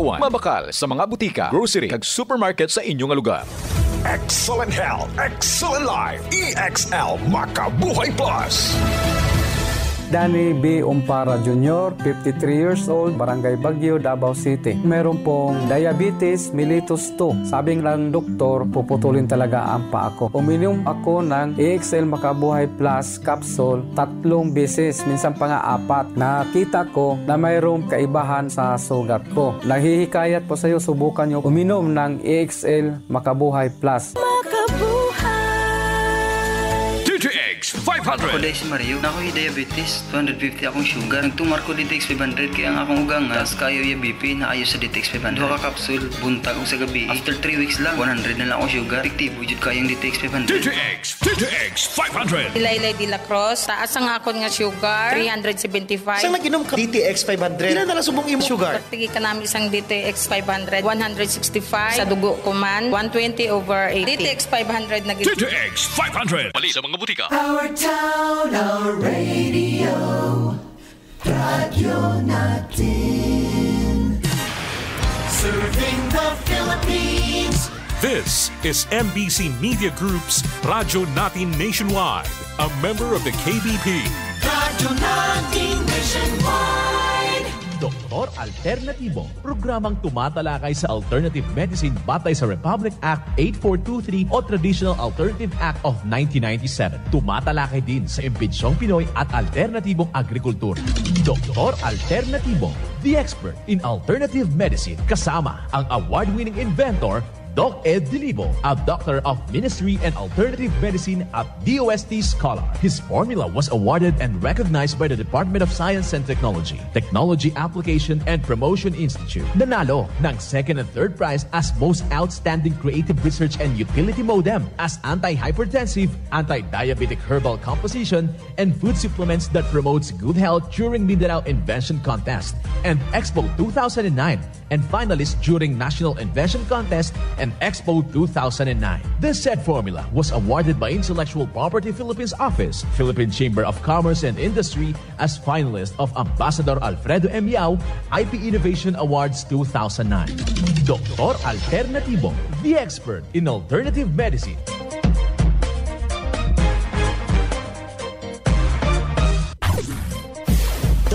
1, mabakal sa mga butika, grocery, kag supermarket sa inyong lugar. Excellent health, excellent life. EXL Makabuhay Plus. Danny B. Umpara Jr., 53 years old, Barangay Baguio, Davao City. Meron pong diabetes mellitus 2. Sabing lang doktor, puputulin talaga ang paa ko. Uminom ako ng EXL Makabuhay Plus capsule 3 beses, minsan pa nga 4. Nakita ko na mayroong kaibahan sa sugat ko. Naghihikayat po sa iyo, subukan nyo uminom ng EXL Makabuhay Plus. DTX 500. Ako dahil si Mario, na ako'y diabetes, 250 akong sugar. Nagtumar ko DTX 500 kaya ang akong ugang nga, kayo yung BP na ayos sa DTX 500. Duha ka kapsul, buntag ko sa gabi. After 3 weeks lang, 100 na lang akong sugar. Efektibo jud kayang DTX 500. DTX 500. Ilaylay de la Cruz, taas ang akon nga sugar, 375. Saan nag-inom ka DTX 500? Ilan na lang subong imong sugar? Pagtigi ka namin isang DTX 500, 165. Sa dugo ko man, 120/80. DTX 500 na DTX 500. Pali sa mga butika. Our town, our radio, Radio Natin. Serving the Philippines. This is MBC Media Group's Radyo Natin Nationwide, a member of the KBP. Radio Natin Nationwide. Doktor Alternatibo, programang tumatalakay sa alternative medicine batay sa Republic Act 8423 o Traditional Alternative Act of 1997. Tumatalakay din sa imbitsyong Pinoy at alternatibong agrikultura. Doktor Alternatibo, the expert in alternative medicine, kasama ang award-winning inventor Doc Ed Dilibo, a doctor of ministry and alternative medicine at DOST Scholar. His formula was awarded and recognized by the Department of Science and Technology, Technology Application and Promotion Institute. Nanalo ng second and third prize as most outstanding creative research and utility modem, as anti-hypertensive, anti-diabetic herbal composition, and food supplements that promotes good health during Mindanao Invention Contest and Expo 2009, and finalist during National Invention Contest and Expo 2009. This said formula was awarded by Intellectual Property Philippines Office, Philippine Chamber of Commerce and Industry as finalist of Ambassador Alfredo M. Yao IP Innovation Awards 2009. Doktor Alternatibo, the expert in alternative medicine.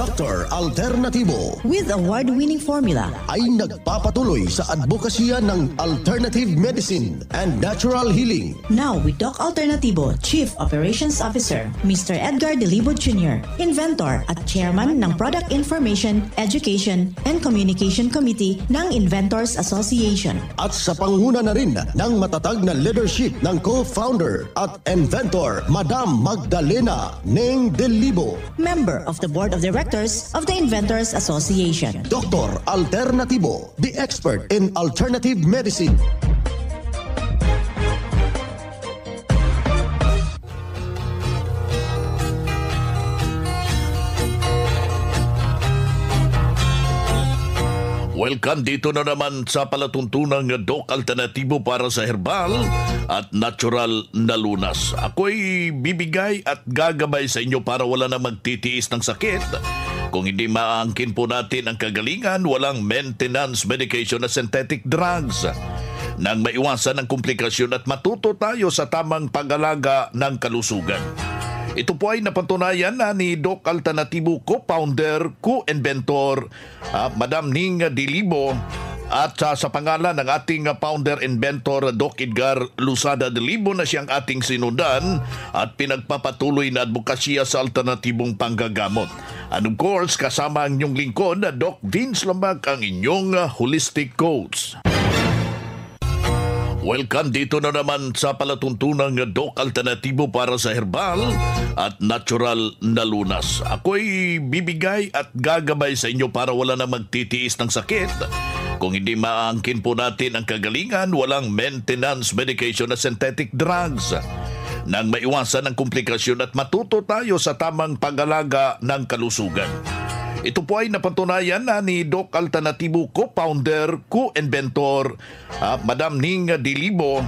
Dr. Alternatibo with award-winning formula ay nagpapatuloy sa advokasya ng alternative medicine and natural healing. Now with Doc Alternatibo, Chief Operations Officer, Mr. Edgar Dilibo Jr., Inventor at Chairman ng Product Information, Education and Communication Committee ng Inventors Association. At sa panguna na rin ng matatag na leadership ng co-founder at inventor, Madam Magdalena Neng Dilibo, Member of the Board of Directors of the Inventors Association. Dr. Alternatibo, the expert in alternative medicine. Welcome dito na naman sa palatuntunang Doc Alternatibo para sa herbal at natural na lunas. Ako'y bibigay at gagabay sa inyo para wala na magtitiis ng sakit. Kung hindi maangkin po natin ang kagalingan, walang maintenance medication na synthetic drugs. Nang maiwasan ang komplikasyon at matuto tayo sa tamang pag-alaga ng kalusugan. Ito po ay napatunayan na ni Doc Alternatibo co-founder, co-inventor, Madam Ning Dilibo, at sa pangalan ng ating founder-inventor Doc Edgar Lusada Dilibo na siyang ating sinundan at pinagpapatuloy na advokasya sa alternatibong panggagamot. And of course, kasama ang inyong lingkod, Doc Vince Lambag, ang inyong holistic coach. Welcome dito na naman sa palatuntunang Doc Alternatibo para sa herbal at natural na lunas. Ako'y bibigay at gagabay sa inyo para wala na magtitiis ng sakit. Kung hindi maangkin po natin ang kagalingan, walang maintenance medication na synthetic drugs. Nang maiwasan ang komplikasyon at matuto tayo sa tamang pag-alaga ng kalusugan. Ito po ay napatunayan na ni Doc Alternatibo co-founder, co-inventor, Madam Ning Dilibo,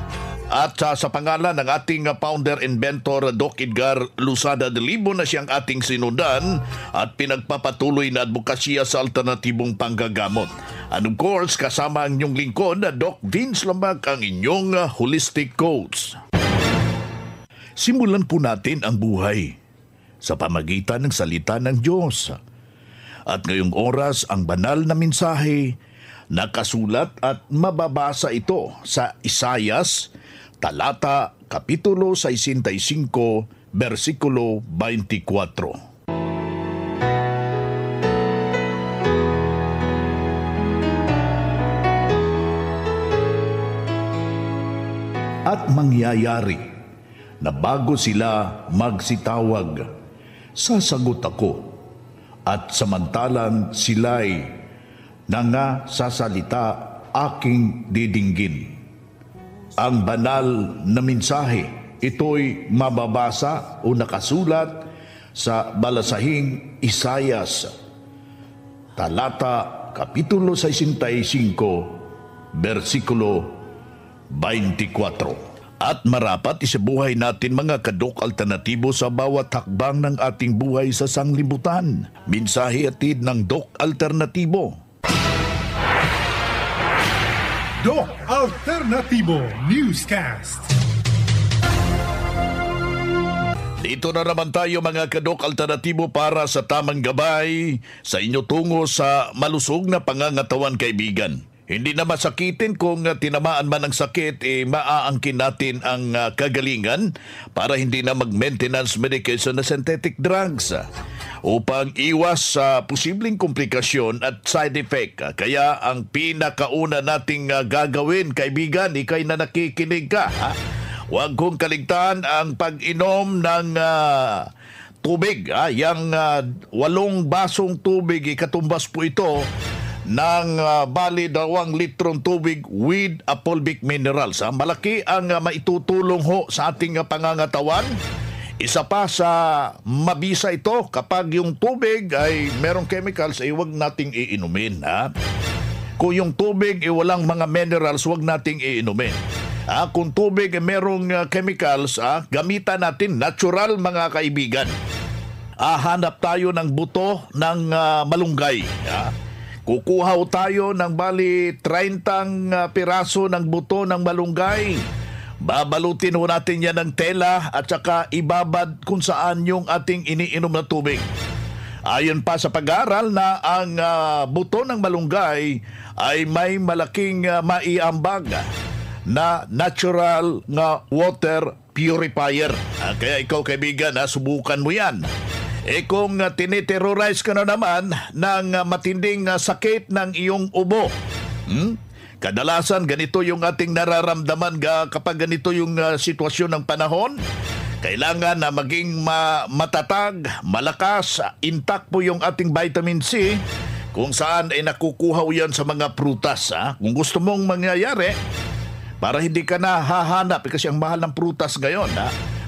at sa pangalan ng ating founder-inventor Doc Edgar Lusada Dilibo na siyang ating sinundan at pinagpapatuloy na advokasya sa alternatibong panggagamot. And of course, kasama ang inyong lingkod na Doc Vince Lambak, ang inyong holistic coach. Simulan po natin ang buhay sa pamagitan ng salita ng Diyos. At ngayong oras, ang banal na mensahe, nakasulat at mababasa ito sa Isayas, talata, kapitulo 65, versikulo 24. At mangyayari na bago sila magsitawag, sasagot ako, at samantalang sila'y nangasasalita, aking didinggin. Ang banal na mensahe, ito'y mababasa o nakasulat sa balasahing Isayas, talata, kapitulo 65, versikulo 24. At marapat isabuhay natin mga kadok alternatibo sa bawat hakbang ng ating buhay sa sanglibutan. Mensahe atid ng Dok Alternatibo. Dok Alternatibo Newscast. Dito na naman tayo mga kadok alternatibo para sa tamang gabay sa inyo tungo sa malusog na pangangatawan, kaibigan. Hindi na masakitin kung tinamaan man ng sakit, maaangkin natin ang kagalingan para hindi na mag-maintenance medication na synthetic drugs upang iwas sa posibleng komplikasyon at side effect. Kaya ang pinakauna nating gagawin, kaibigan, ikay na nakikinig ka, huwag kong kaligtaan ang pag-inom ng tubig. Yang 8 basong tubig, ikatumbas po ito ng bali 2 litrong tubig with fulvic minerals. Malaki ang maitutulong ho sa ating pangangatawan. Isa pa sa mabisa ito, kapag yung tubig ay merong chemicals, ay huwag nating iinumin. Kung yung tubig ay walang mga minerals, huwag nating iinumin. Kung tubig ay merong chemicals, gamitan natin natural, mga kaibigan. Hanap tayo ng buto ng malunggay. Kukuha tayo ng bali 30 piraso ng buto ng malunggay. Babalutin ho natin yan ng tela at saka ibabad kung saan yung ating iniinom na tubig. Ayon pa sa pag-aaral na ang buto ng malunggay ay may malaking maiambag na natural nga water purifier. Kaya ikaw, kaibigan, subukan mo yan. Kung tiniterrorize ka na naman ng matinding sakit ng iyong ubo, kadalasan ganito yung ating nararamdaman kapag ganito yung sitwasyon ng panahon. Kailangan na maging matatag, malakas, intact po yung ating vitamin C, kung saan ay nakukuha yan sa mga prutas. Kung gusto mong mangyayari, para hindi ka na hahanap, kasi ang mahal ng prutas ngayon,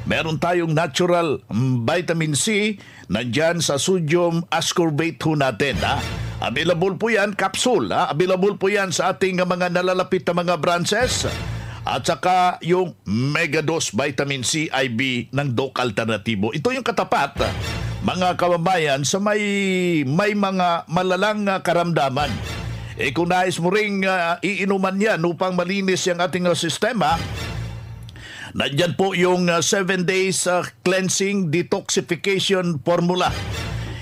meron tayong natural vitamin C, nandyan sa sodium ascorbate ho natin. Available po yan, capsule. Available po yan sa ating mga nalalapit na mga branches. At saka yung Megadose Vitamin C IV ng Dok Alternatibo. Ito yung katapat, mga kababayan, sa may mga malalang karamdaman. Kung nais mo ring iinuman yan upang malinis yung ating sistema, nandyan po yung 7 days cleansing detoxification formula.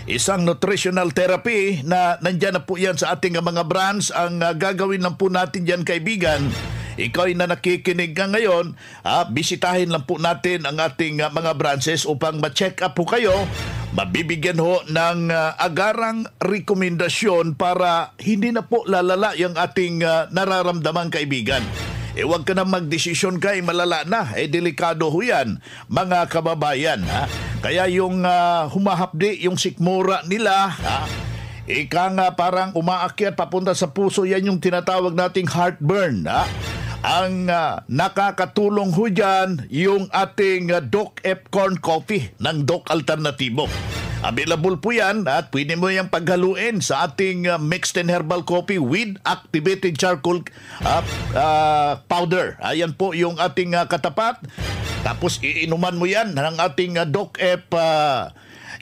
Isang nutritional therapy na nandyan na po yan sa ating mga brands. Ang gagawin lang po natin yan, kaibigan, ikaw na nakikinig ka ngayon, bisitahin lang po natin ang ating mga branches upang ma-check up po kayo. Mabibigyan ho ng agarang rekomendasyon para hindi na po lalala yung ating nararamdaman, kaibigan. Huwag ka na magdesisyon ka, malala na. Delikado ho yan, mga kababayan. Kaya yung humahapdi, yung sikmura nila, ika nga parang umaakyat papunta sa puso, yan yung tinatawag nating heartburn. Ang nakakatulong ho dyan, yung ating Doc F Corn Coffee ng Doc Alternatibo. Available po yan at pwede mo yung paghaluin sa ating mixed and herbal coffee with activated charcoal powder. Ayan po yung ating katapat. Tapos iinuman mo yan ng ating Doc F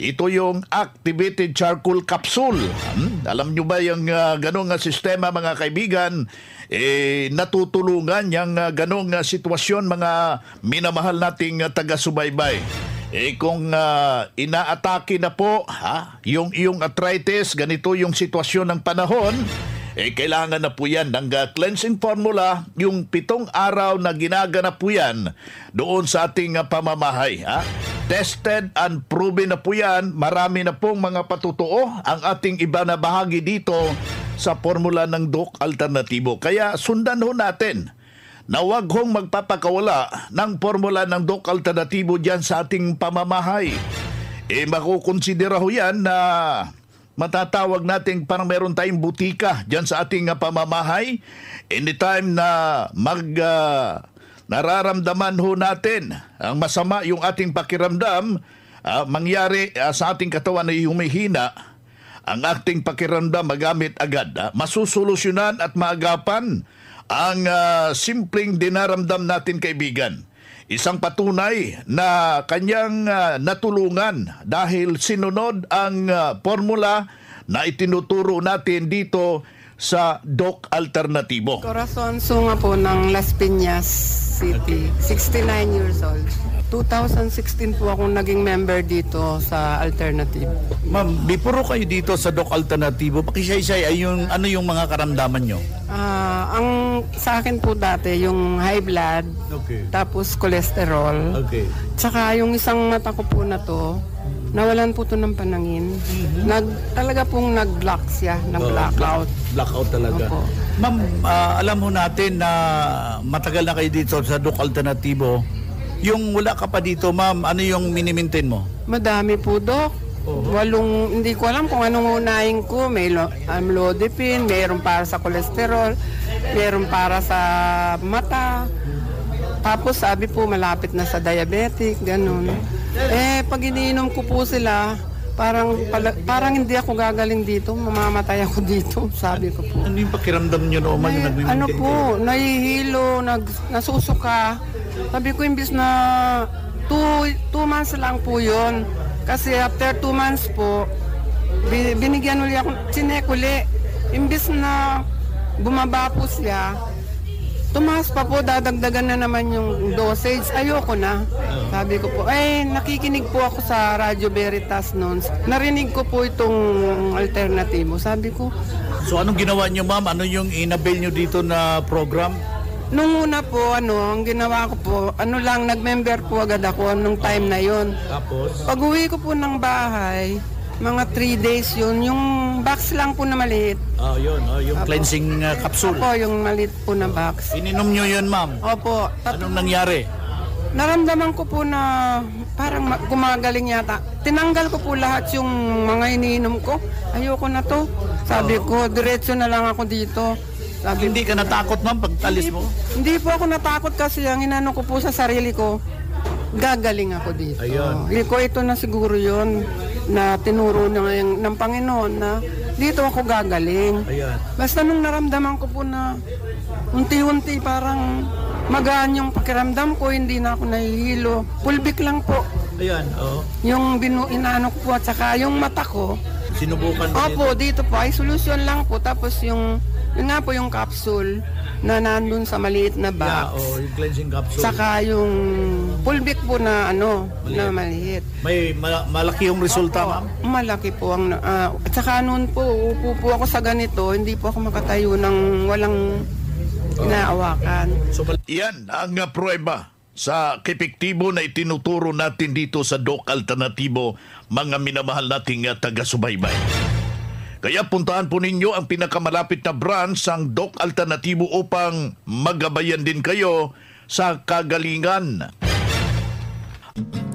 Ito yung activated charcoal capsule. Alam nyo ba yung ganong sistema, mga kaibigan? Natutulungan yung ganong sitwasyon, mga minamahal nating taga-subaybay. Kung inaatake na po yung iyong arthritis, ganito yung sitwasyon ng panahon, kailangan na po yan ng cleansing formula, yung 7 araw na ginaganap po yan doon sa ating pamamahay. Tested and proven na po yan. Marami na pong mga patutuo ang ating iba na bahagi dito sa formula ng Doc Alternatibo. Kaya sundan ho natin na huwag hong magpapakawala ng formula ng Doc Alternatibo dyan sa ating pamamahay. Makukonsidera ho yan na matatawag natin parang meron tayong butika dyan sa ating pamamahay. Anytime na nararamdaman ho natin ang masama yung ating pakiramdam, mangyari sa ating katawan na humihina, ang ating pakiramdam magamit agad. Masusolusyonan at maagapan ang simpleng dinaramdam natin, kaibigan. Isang patunay na kanyang natulungan dahil sinunod ang formula na itinuturo natin dito sa Doc Alternatibo. Corazon Sunga po ng Las Piñas City, 69 years old. 2016 po akong naging member dito sa Alternative. Ma'am, before kayo dito sa Doc Alternatibo, pakisay-say ay ano yung mga karamdaman nyo? Ang sa akin po dati, yung high blood, tapos cholesterol, tsaka yung isang mata ko po na to, nawalan po to ng panangin. Talaga pong nag-block siya, nag-blackout. Blackout talaga. Opo. Ma'am, alam mo natin na matagal na kayo dito sa Doc Alternatibo. Yung wala ka pa dito, ma'am, ano yung mini-maintain mo? Madami po, Doc. Hindi ko alam kung anong unahin ko. May amlodipine, mayroon para sa cholesterol, mayroon para sa mata. Tapos sabi po malapit na sa diabetic, ganun. Pag iniinom ko po sila, parang hindi ako gagaling dito, mamamatay ako dito, sabi ko po. Ano yung pakiramdam nyo noon? Ano po, nahihilo, nasusuka. Sabi ko, imbis na 2 months lang po yun. Kasi after 2 months po, binigyan ulit ako, sinekuli. Imbis na bumaba po siya, tumaas pa po, dadagdagan na naman yung dosage. Ayoko na. Sabi ko po, nakikinig po ako sa Radyo Veritas noon. Narinig ko po itong alternatibo. Sabi ko. So anong ginawa nyo, ma'am? Ano yung inabil nyo dito na program? Nung una po, ang ginawa ko po, nag-member po agad ako nung time na yon. Tapos? Pag uwi ko po ng bahay, mga 3 days yun, yung box lang po na maliit. Yun, yung cleansing capsule. Opo, yung maliit po na box. Ininom nyo yun, ma'am? Opo. Anong nangyari? Naramdaman ko po na parang gumagaling yata. Tinanggal ko po lahat yung mga iniinom ko. Ayoko na to. Sabi ko, diretso na lang ako dito. Hindi ka natakot, ma'am, pag alis mo? Hindi po ako natakot kasi ang inano ko po sa sarili ko, gagaling ako dito. Ayun. Ito na siguro yon na tinuro ng Panginoon na dito ako gagaling. Ayan. Basta nung naramdaman ko po na unti-unti parang magaan yung pakiramdam ko, hindi na ako nahihilo. Pulbik lang po. Ayan, Yung inaano ko po at saka yung mata ko. Sinubukan mo Opo, dito po ay solusyon lang po. Tapos yung nga po yung capsule na nandun sa maliit na box. Yung cleansing capsule. Saka yung pulbik po na na maliit. May malaki yung resulta, ma'am? Malaki po ang at saka noon po, upo po ako sa ganito, hindi po ako makatayo ng walang inaawakan. Yan ang prueba sa epektibo na itinuturo natin dito sa Doc Alternatibo, mga minamahal nating taga-subaybay. Kaya puntahan po ninyo ang pinakamalapit na branch ng Doc Alternatibo upang magabayan din kayo sa kagalingan.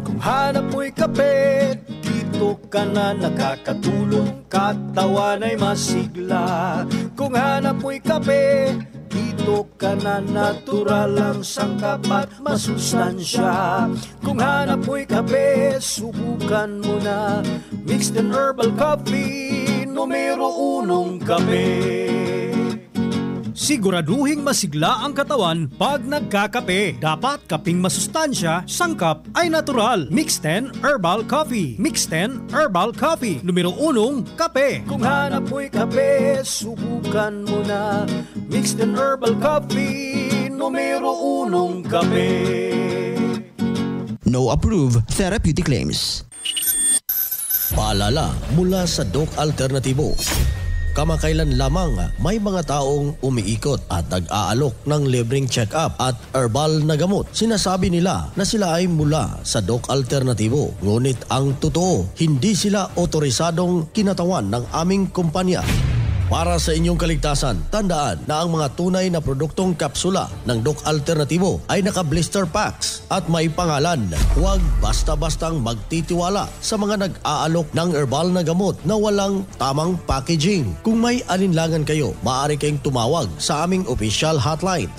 Kung hanap mo'y kape, dito ka na nakakatulong, katawan ay masigla. Kung hanap mo'y kape, dito ka na natural ang sangkap at masustansya. Kung hanap mo'y kape, subukan mo na mixed and herbal coffee, numero 1 kape. Siguraduhing masigla ang katawan pag nagkakape. Dapat kaping masustansya, sangkap ay natural. Mix 10 Herbal Coffee. Mix 10 Herbal Coffee. Numero 1, kape. Kung hanap mo'y kape, subukan mo na. Mix 10 Herbal Coffee. Numero 1, kape. No approved therapeutic claims. Paalala mula sa Doc Alternatibo. Kamakailan lamang may mga taong umiikot at nag-aalok ng libreng check-up at herbal na gamot. Sinasabi nila na sila ay mula sa Doc Alternatibo. Ngunit ang totoo, hindi sila otorisadong kinatawan ng aming kumpanya. Para sa inyong kaligtasan, tandaan na ang mga tunay na produktong kapsula ng Doc Alternatibo ay naka-blister packs at may pangalan. Huwag basta-bastang magtitiwala sa mga nag-aalok ng herbal na gamot na walang tamang packaging. Kung may alinlangan kayo, maaari kayong tumawag sa aming official hotline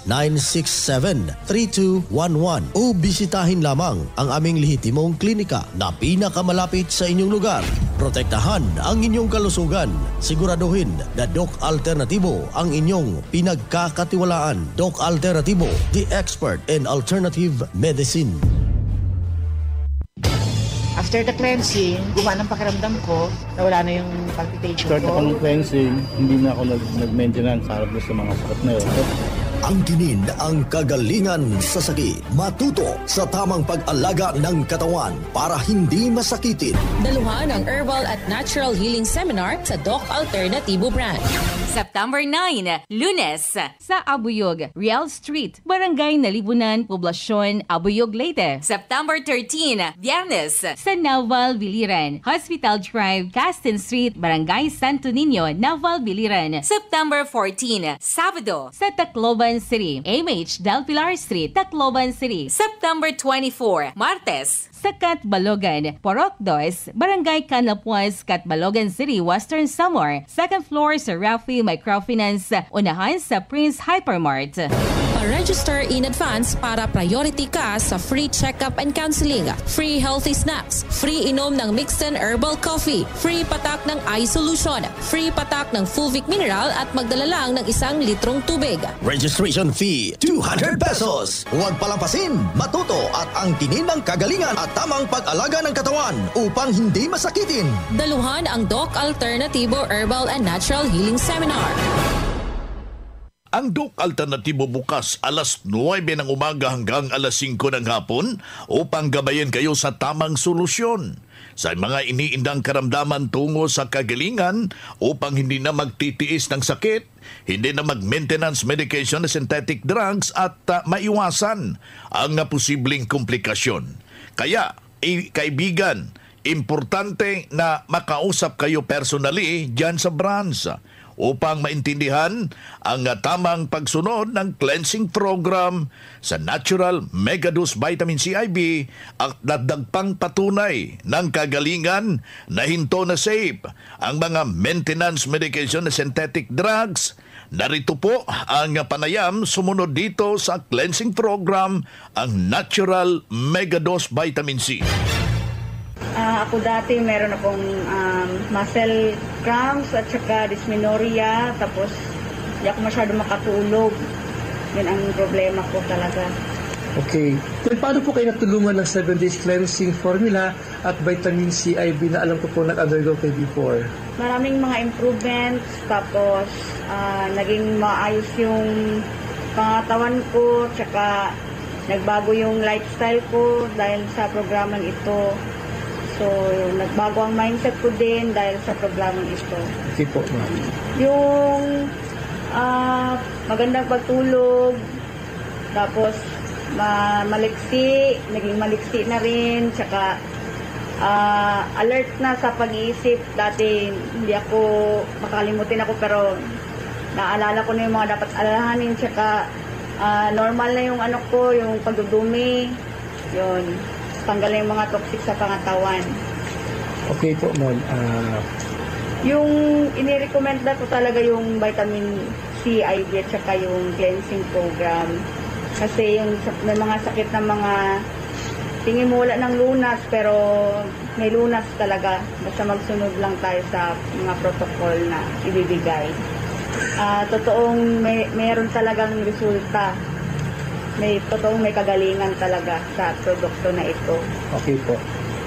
0946-967-3211 o bisitahin lamang ang aming lehitimong klinika na pinakamalapit sa inyong lugar. Protektahan ang inyong kalusugan. Siguraduhin na Doc Alternatibo ang inyong pinagkakatiwalaan. Doc Alternatibo, the expert in alternative medicine. After the cleansing, gumana ang pakiramdam ko, nawala na yung palpitation Start ko. ako ng cleansing, hindi na ako nag-maintenance harap sa mga sakit na yun. Angkinin ang kagalingan sa sakit. Matuto sa tamang pag-alaga ng katawan para hindi masakitin. Daluhan ang Herbal at Natural Healing Seminar sa Doc Alternatibo brand. September 9, Lunes, sa Abuyog, Real Street, Barangay Nalibunan, Poblasyon, Abuyog, Leyte. September 13, Biyernes, sa Naval, Biliran, Hospital Drive, Castin Street, Barangay Santo Niño, Naval, Biliran. September 14, Sabado, sa Tacloban City, MH Del Pilar Street, Tacloban City. September 24, Martes, sa Catbalogan, Porok 2, Barangay Canapuas, Catbalogan City, Western Samar. Second floor sa Rafi Microfinance, unahan sa Prince Hypermart. Pa-register in advance para priority ka sa free check-up and counseling, free healthy snacks, free inom ng Mix 10 Herbal Coffee, free patak ng eye solution, free patak ng Fulvic Mineral at magdala lang ng 1 litrong tubig. Registration fee, 200 pesos. Huwag palampasin, matuto at angkinin ng kagalingan at tamang pag-alaga ng katawan upang hindi masakitin. Daluhan ang Doc Alternatibo Herbal and Natural Healing Seminar. Ang Doc Alternatibo bukas alas 9 ng umaga hanggang alas 5 ng hapon upang gabayan kayo sa tamang solusyon sa mga iniindang karamdaman tungo sa kagalingan upang hindi na magtitiis ng sakit, hindi na mag-maintenance medication na synthetic drugs at maiwasan ang posibleng komplikasyon. Kaya, kaibigan, importante na makausap kayo personally dyan sa branch upang maintindihan ang tamang pagsunod ng cleansing program sa Natural Megadose Vitamin CIB at dadagpang patunay ng kagalingan na hinto na safe ang mga maintenance medication na synthetic drugs. Narito po ang panayam sumunod dito sa cleansing program, ang Natural Megadose Vitamin C. Ako dati meron akong muscle cramps at saka dysmenorrhea, tapos hindi ako masyado makatulog. Yan ang problema ko talaga. Okay. So, paano po kayo natulungan ng 7 days cleansing formula at vitamin CIB na alam ko po nag-undergo kayo before? Maraming mga improvements, tapos naging maayos yung pangatawan ko, tsaka nagbago yung lifestyle ko dahil sa programang ito. So, nagbago ang mindset ko din dahil sa programang ito. Okay po, ma'am. Yung magandang pagtulog, tapos maliksi, naging maliksi na rin, tsaka alert na sa pag-iisip. Dati hindi ako, makalimutin ako, pero naalala ko na yung mga dapat alalahanin, tsaka normal na yung ko, yung pagdudumi, yun. Tanggal na yung mga toxic sa pangatawan. Okay po, ma'am. Yung inirecommend na ko talaga yung vitamin C, IV, at saka yung cleansing program. Kasi yung may mga sakit na mga tingin mo wala ng lunas, pero may lunas talaga. Basta magsunod lang tayo sa mga protocol na ibibigay. totoong meron talagang resulta. Totoong may kagalingan talaga sa produkto na ito. Okay po.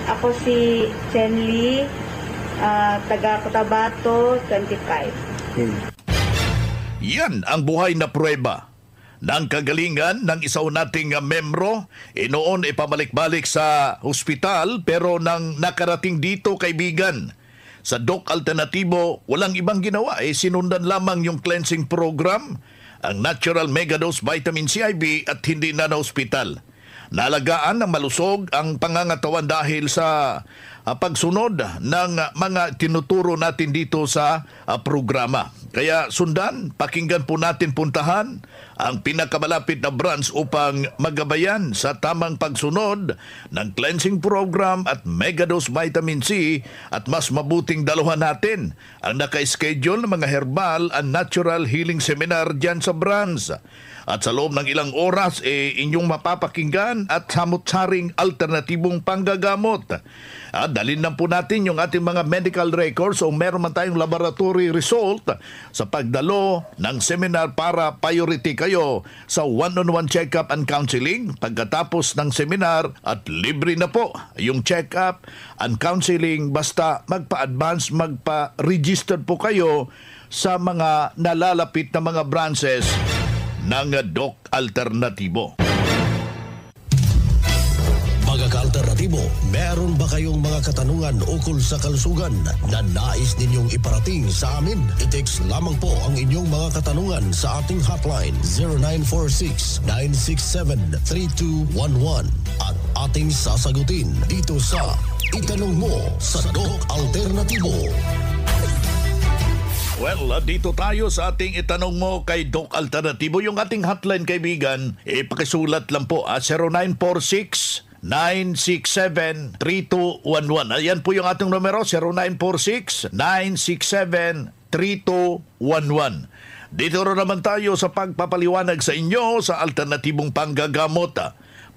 Ako si Chen Lee, taga Cotabato, 25. Okay. Yan ang buhay na pruweba ng kagalingan ng isa nating membro. Noon ipamalik-balik sa hospital pero nang nakarating dito, kaibigan, sa Doc Alternatibo, walang ibang ginawa. Sinundan lamang yung cleansing program, ang Natural Megadose Vitamin CIB at hindi na hospital. Naalagaan ng malusog ang pangangatawan dahil sa pagsunod ng mga tinuturo natin dito sa programa. Kaya sundan, pakinggan po natin, puntahan ang pinakamalapit na branch upang magabayan sa tamang pagsunod ng cleansing program at Megadose Vitamin C, at mas mabuting daluhan natin ang naka-schedule ng mga herbal and natural healing seminar dyan sa branch. At sa loob ng ilang oras, inyong mapapakinggan at samut-saring alternatibong panggagamot. Dalhin lang po natin yung ating mga medical records o meron man tayong laboratory result sa pagdalo ng seminar para priority kayo sa one-on-one check-up and counseling pagkatapos ng seminar, at libre na po yung check-up and counseling basta magpa-advance, magpa-register po kayo sa mga nalalapit na mga branches ng Doc Alternatibo. Mga ka-alternatibo, meron ba kayong mga katanungan ukol sa kalusugan na nais ninyong iparating sa amin? I-text lamang po ang inyong mga katanungan sa ating hotline 0946-967-3211 at ating sasagutin dito sa Itanong Mo sa Doc Alternatibo. Well, dito tayo sa ating Itanong Mo kay Doc Alternatibo. Yung ating hotline, kaibigan, pakisulat lang po, 0946-967-3211. Ayan po yung ating numero, 0946-967-3211. Dito rin naman tayo sa pagpapaliwanag sa inyo sa alternatibong panggagamot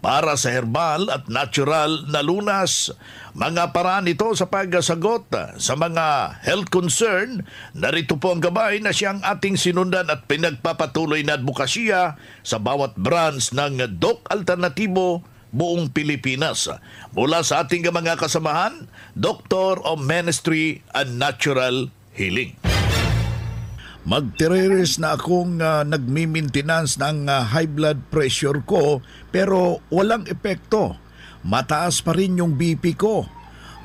para sa herbal at natural na lunas. Mga paraan ito sa pagsagot sa mga health concern. Narito po ang gabay na siyang ating sinundan at pinagpapatuloy na advokasya sa bawat branch ng Doc Alternatibo buong Pilipinas. Mula sa ating mga kasamahan, Doctor of Ministry and Natural Healing. Magtireres na akong nagmi-maintenance ng high blood pressure ko pero walang epekto. Mataas pa rin yung BP ko.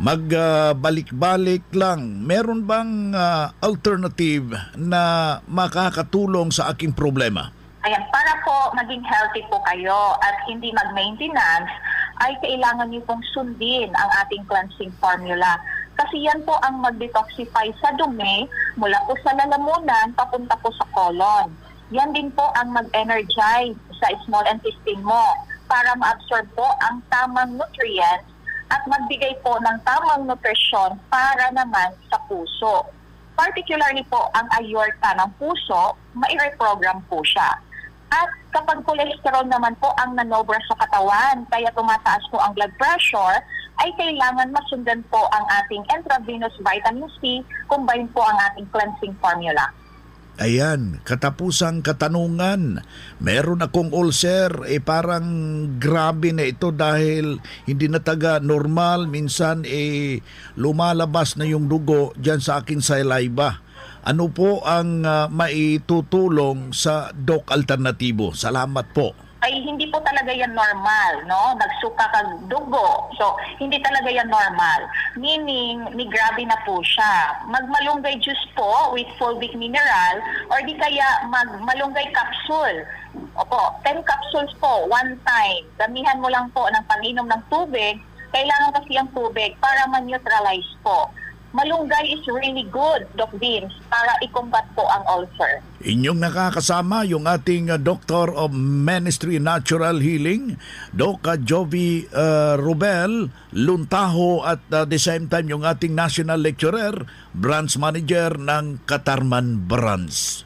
Magbalik-balik lang. Meron bang alternative na makakatulong sa aking problema? Ayan, para po maging healthy po kayo at hindi mag-maintenance, ay kailangan niyo pong sundin ang ating cleansing formula. Kasi yan po ang mag-detoxify sa dumi mula po sa lalamunan papunta po sa colon. Yan din po ang mag-energize sa small intestine mo para ma-absorb po ang tamang nutrients at magbigay po ng tamang nutrisyon para naman sa puso. Particularly po ang aorta ng puso, mai-reprogram po siya. At kapag cholesterol naman po ang nanobra sa katawan, kaya tumataas po ang blood pressure, ay kailangan masundan po ang ating intravenous vitamin C, combine po ang ating cleansing formula. Ayan, katapusang katanungan. Meron akong ulcer, parang grabe na ito dahil hindi na taga-normal. Minsan lumalabas na yung dugo dyan sa aking saliva. Ano po ang maitutulong sa Doc Alternatibo? Salamat po. Ay hindi po talaga yan normal, no? Nagsuka kag dugo. So, hindi talaga yan normal. Meaning, grabe na po siya. Magmalunggay juice po with fulvic mineral or di kaya magmalunggay capsule. Opo, 10 capsules po, one time. Damihan mo lang po ng pag-inom ng tubig. Kailangan kasi ang tubig para ma-neutralize po. Malunggay is really good, Doc Vince, para i-combat po ang ulcer. Inyong nakakasama yung ating Doctor of Ministry Natural Healing, Doc Jovi Rubel Luntaho, at the same time yung ating National Lecturer, Branch Manager ng Katarman Branch.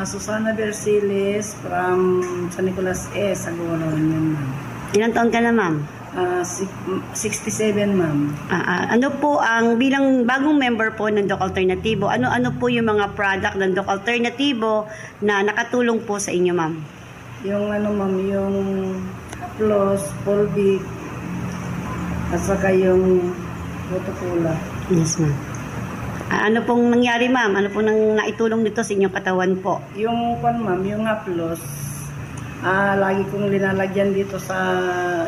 Susana Bersiles from San Nicolas Saguro. Ilang taon ka na, ma'am? 67, ma'am. Ano po ang, bilang bagong member po ng Doc Alternativo, ano po yung mga product ng Doc Alternativo na nakatulong po sa inyo, ma'am? Yung ma'am, yung Plus, Polvic, at saka yung Botopula. Yes, ma'am. Ano pong nangyari, ma'am? Ano pong naitulong nito sa inyong katawan po? Yung ma'am, yung Plus, lagi kong linalagyan dito sa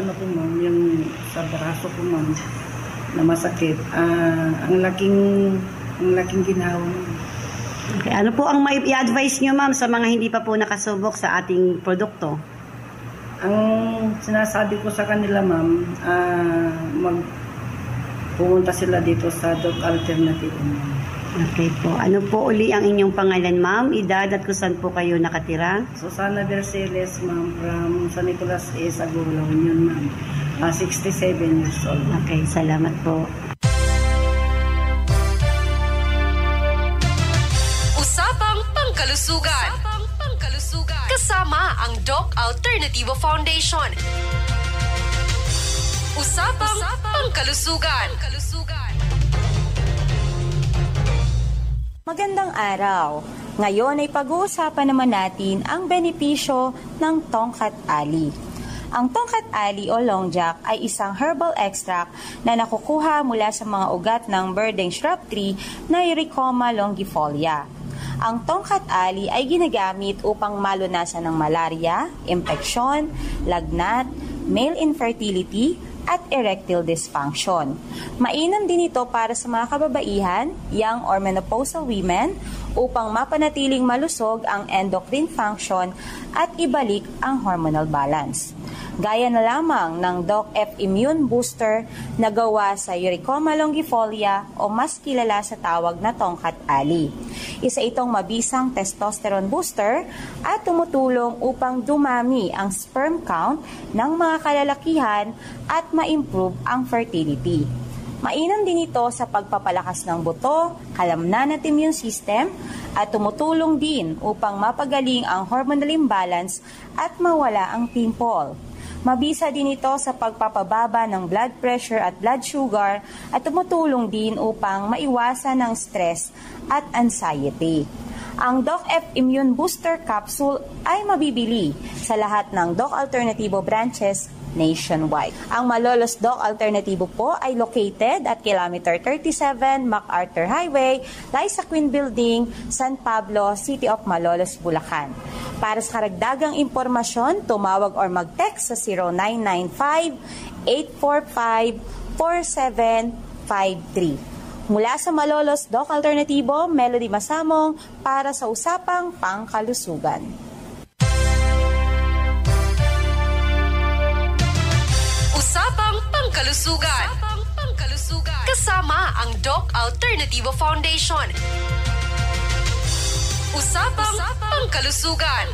ma'am, yung sa braso ko, ma'am, na masakit. Ang laking ginhawa. Okay. Ano po ang may i-advise nyo, ma'am, sa mga hindi pa po nakasubok sa ating produkto? Ang sinasabi ko sa kanila, ma'am, pumunta sila dito sa Doc Alternativo, ma'am. Okay po. Ano po uli ang inyong pangalan, ma'am? Edad at kung saan po kayo nakatira? Susana Verceles, ma'am, from San Nicolas A. Saguro, La Union, ma'am. 67 years old. Okay, salamat po. Usapang Pangkalusugan. Kasama ang Doc Alternativo Foundation. Usapang Pangkalusugan. Magandang araw. Ngayon ay pag-uusapan naman natin ang benepisyo ng Tongkat Ali. Ang Tongkat Ali o Longjack ay isang herbal extract na nakukuha mula sa mga ugat ng birding shrub tree na Eurycoma longifolia. Ang Tongkat Ali ay ginagamit upang malunasan ng malaria, impeksyon, lagnat, male infertility, at erectile dysfunction. Mainam din ito para sa mga kababaihan, young or menopausal women upang mapanatiling malusog ang endocrine function at ibalik ang hormonal balance. Gaya na lamang ng Doc F Immune Booster na gawa sa Eurycoma longifolia o mas kilala sa tawag na Tongkat Ali. Isa itong mabisang testosterone booster at tumutulong upang dumami ang sperm count ng mga kalalakihan at ma-improve ang fertility. Mainam din ito sa pagpapalakas ng buto, kalamnan at immune system at tumutulong din upang mapagaling ang hormonal imbalance at mawala ang pimple. Mabisa din ito sa pagpapababa ng blood pressure at blood sugar at tumutulong din upang maiwasan ng stress at anxiety. Ang Doc F Immune Booster Capsule ay mabibili sa lahat ng Doc Alternativo branches nationwide. Ang Malolos Doc Alternativo po ay located at kilometer 37 MacArthur Highway, Liza Queen Building, San Pablo, City of Malolos, Bulacan. Para sa karagdagang impormasyon, tumawag or mag-text sa 0995-845-4753. Mula sa Malolos Doc Alternativo, Melody Masamong para sa Usapang Pangkalusugan. Usapang Pangkalusugan. Kasama ang Doc Alternativo Foundation. Usapang Pangkalusugan.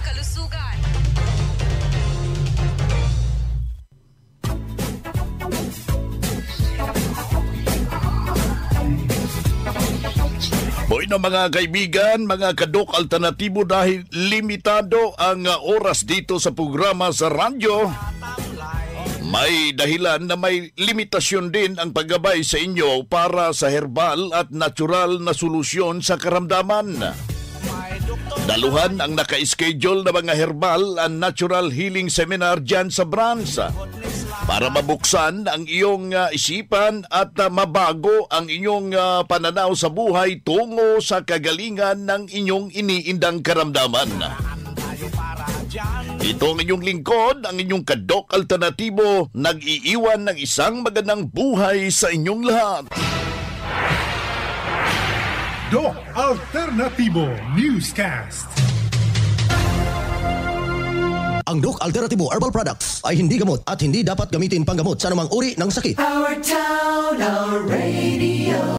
Boy na mga kaibigan, mga kadok alternatibo, dahil limitado ang oras dito sa programa sa radyo, may dahilan na may limitasyon din ang paggabay sa inyo para sa herbal at natural na solusyon sa karamdaman. Daluhan ang naka-schedule na mga herbal and natural healing seminar dyan sa branch para mabuksan ang iyong isipan at mabago ang inyong pananaw sa buhay tungo sa kagalingan ng inyong iniindang karamdaman. Ito ang inyong lingkod, ang inyong kadok alternatibo, nag-iiwan ng isang magandang buhay sa inyong lahat. Doc Alternativo Newscast. Ang Doc Alternativo Herbal Products ay hindi gamot at hindi dapat gamitin panggamot sa anumang uri ng sakit. Our town, our radio.